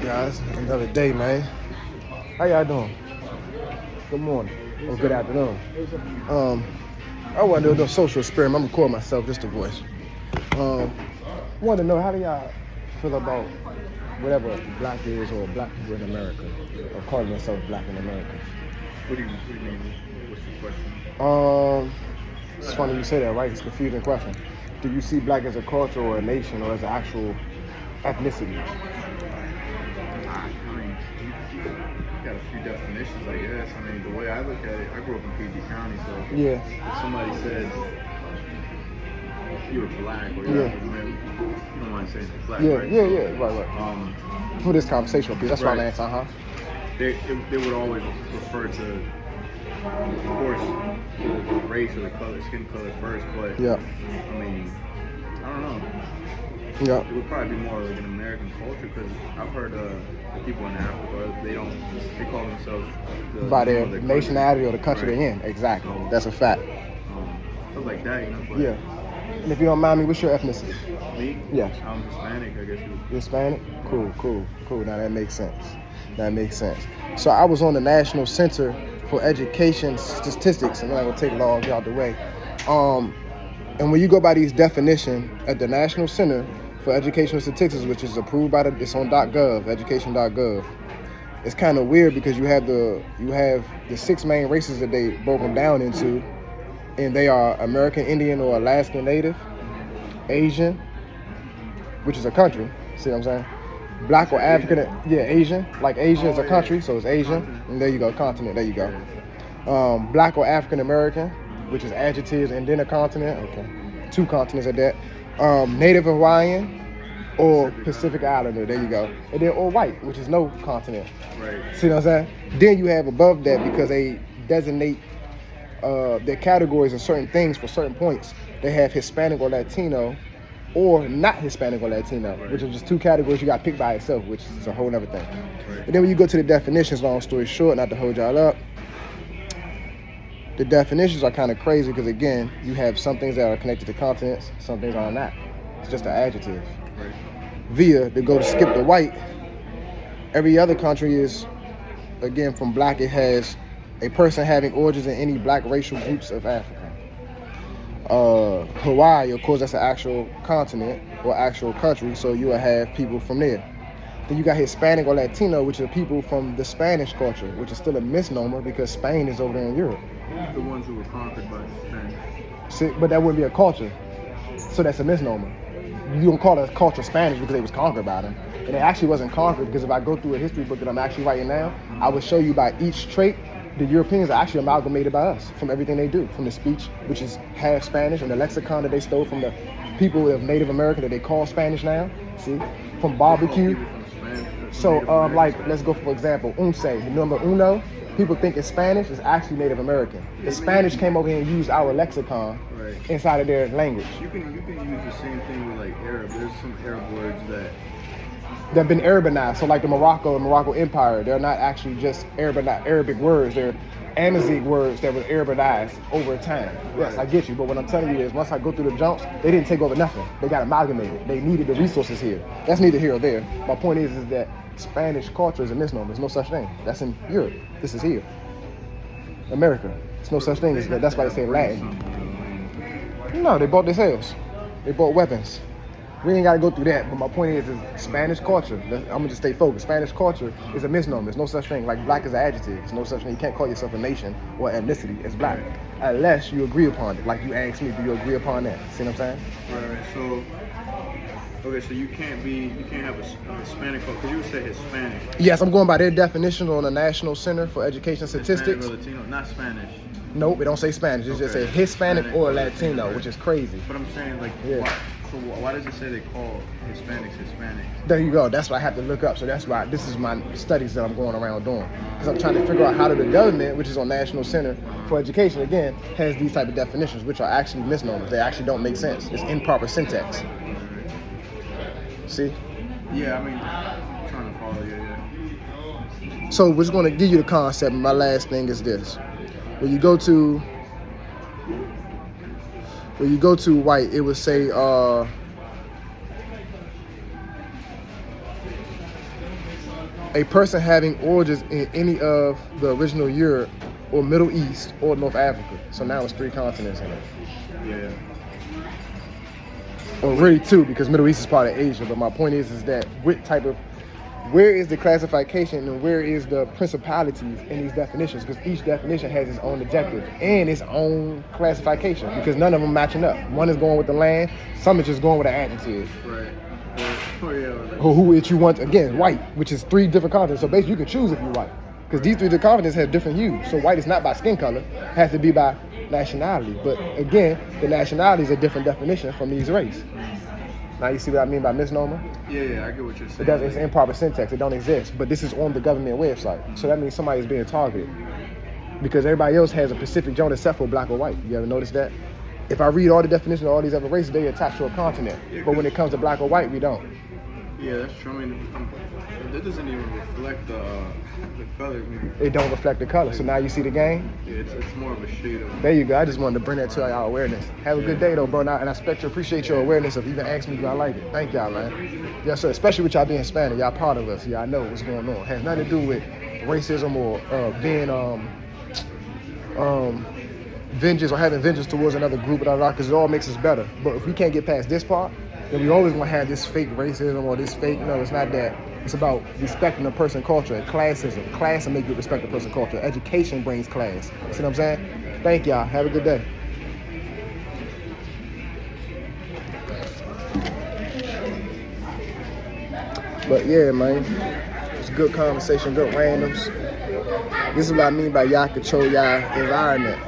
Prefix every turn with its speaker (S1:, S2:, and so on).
S1: Guys, another day, man. How y'all doing? Good morning or good afternoon. I want to do a social experiment. I'm recording myself, just a voice. Want to know, how do y'all feel about whatever black is, or black people in America, or calling themselves black in America?
S2: What do you mean? What's your question?
S1: It's funny you say that, right? It's a confusing question. Do you see black as a culture or a nation, or as an actual ethnicity?
S2: I mean, you got a few definitions, I guess. I mean, the way I look at it, I grew up in PG County, so
S1: Yeah.
S2: if somebody said you were black or you're African American, you don't mind saying black, right?
S1: Right. For this conversational piece, that's what I'm asking,
S2: They would always refer to, of course, the race or the color, skin color first, but
S1: yeah.
S2: I mean, I don't know.
S1: Yeah.
S2: It would probably be more like an American culture, because I've heard the people in Africa, they call themselves
S1: by their nationality or the country they're in. Exactly. So, that's a fact.
S2: Stuff like that, But,
S1: yeah. And if you don't mind me, what's your ethnicity?
S2: Me?
S1: Yes.
S2: I'm Hispanic, I guess.
S1: Hispanic? Cool. Now that makes sense. So I was on the National Center for Education Statistics, and I'm not gonna take long, get out the way. And when you go by these definitions at the National Center for Educational Statistics, which is approved by it's on .gov, education.gov, it's kind of weird because you have the 6 main races that they broke them down into, and they are American Indian or Alaskan Native, Asian, which is a country, see what I'm saying? Black or African, Asian, like Asia is a country, so it's Asian, and there you go, continent, there you go. Black or African American, which is adjectives, and then a continent, okay, 2 continents at that. Native Hawaiian or Pacific Islander, there you go. And then, or white, which is no continent.
S2: Right.
S1: See what I'm saying? Then you have above that, because they designate their categories of certain things for certain points. They have Hispanic or Latino, or not Hispanic or Latino, which are just 2 categories you got picked by itself, which is a whole other thing. Right. And then when you go to the definitions, long story short, not to hold y'all up, the definitions are kind of crazy because, again, you have some things that are connected to continents, some things are not. It's just an adjective.
S2: Right.
S1: Via, to go to skip the white, every other country is, again, from black, it has a person having origins in any black racial groups of Africa. Hawaii, of course, that's an actual continent or actual country, so you will have people from there. Then you got Hispanic or Latino, which are people from the Spanish culture, which is still a misnomer because Spain is over there in Europe.
S2: The ones who were conquered by Spanish.
S1: See, but that wouldn't be a culture, so that's a misnomer. You don't call it a culture Spanish because they was conquered by them. And it actually wasn't conquered, because if I go through a history book that I'm actually writing now, I would show you by each trait, the Europeans are actually amalgamated by us from everything they do, from the speech, which is half Spanish, and the lexicon that they stole from the people of Native American that they call Spanish now, see, from barbecue. So, like, let's go for example, unce, remember uno? People think it's Spanish, it's actually Native American. The Spanish came over here and used our lexicon inside of their language.
S2: You can use the same thing with, like, Arab. There's some Arab words that
S1: have been Arabized. So like the Morocco Empire, they're not actually just Arabic words. They're Amazigh words that were Arabized over time. Yes, I get you. But what I'm telling you is, once I go through the jumps, they didn't take over nothing. They got amalgamated. They needed the resources here. That's neither here or there. My point is that Spanish culture is a misnomer. There's no such thing. That's in Europe. This is here. America. There's no such thing as that. That's why they say Latin. No, they bought themselves. They bought weapons. We ain't got to go through that, but my point is Spanish culture. I'm going to just stay focused. Spanish culture is a misnomer. There's no such thing. Like black is an adjective. There's no such thing. You can't call yourself a nation or ethnicity as black unless you agree upon it. Like you asked me, do you agree upon that? See what I'm saying?
S2: Right. So you can't have a Hispanic culture, because you would say Hispanic.
S1: Yes, I'm going by their definition on the National Center for Education Statistics.
S2: Hispanic or Latino, not Spanish.
S1: Nope, it don't say Spanish. It just say Hispanic or Latino, which is crazy.
S2: But I'm saying, like, why does it say they call Hispanics Hispanics?
S1: There you go. That's what I have to look up. So that's why this is my studies that I'm going around doing. Because I'm trying to figure out how the government, which is on National Center for Education, again, has these type of definitions, which are actually misnomers. They actually don't make sense. It's improper syntax. See?
S2: Yeah, I mean, I'm trying to follow you. Yeah.
S1: So we're just going to give you the concept. My last thing is this. When you go to white, it would say a person having origins in any of the original Europe or Middle East or North Africa. So now it's 3 continents in it.
S2: Yeah.
S1: Or really 2, because Middle East is part of Asia. But my point is that where is the classification and where is the principalities in these definitions? Because each definition has its own objective and its own classification, because none of them matching up. One is going with the land, some is just going with the adjective.
S2: Right. Oh yeah.
S1: Or who it you want, again, white, which is 3 different continents. So basically you can choose if you're white, because these 3 different continents have different hues. So white is not by skin color, it has to be by nationality. But again, the nationality is a different definition from these race. Now you see what I mean by misnomer?
S2: Yeah, I get what you're saying.
S1: It's improper syntax. It don't exist. But this is on the government website. So that means somebody's being targeted. Because everybody else has a specific joint except for black or white. You ever notice that? If I read all the definitions of all these other races, they attach to a continent. But when it comes to black or white, we don't.
S2: Yeah, that's true. I mean, that doesn't even reflect the color.
S1: It don't reflect the color. So now you see the game?
S2: Yeah, it's more of a shade of...
S1: There you go. I just wanted to bring that to y'all awareness. Have a good day, though, bro. And I appreciate your awareness of even asking me if I like it. Thank y'all, man. Yes, sir. Especially with y'all being Hispanic. Y'all part of us. Yeah, I know what's going on. It has nothing to do with racism or being vengeance or having vengeance towards another group, because it all makes us better. But if we can't get past this part, then we always want to have this fake racism or this fake... No, it's not that. It's about respecting a person's culture. Classism. Class will make you respect a person's culture. Education brings class. You see what I'm saying? Thank y'all. Have a good day. But yeah, man. It's good conversation, good randoms. This is what I mean by y'all control y'all environment.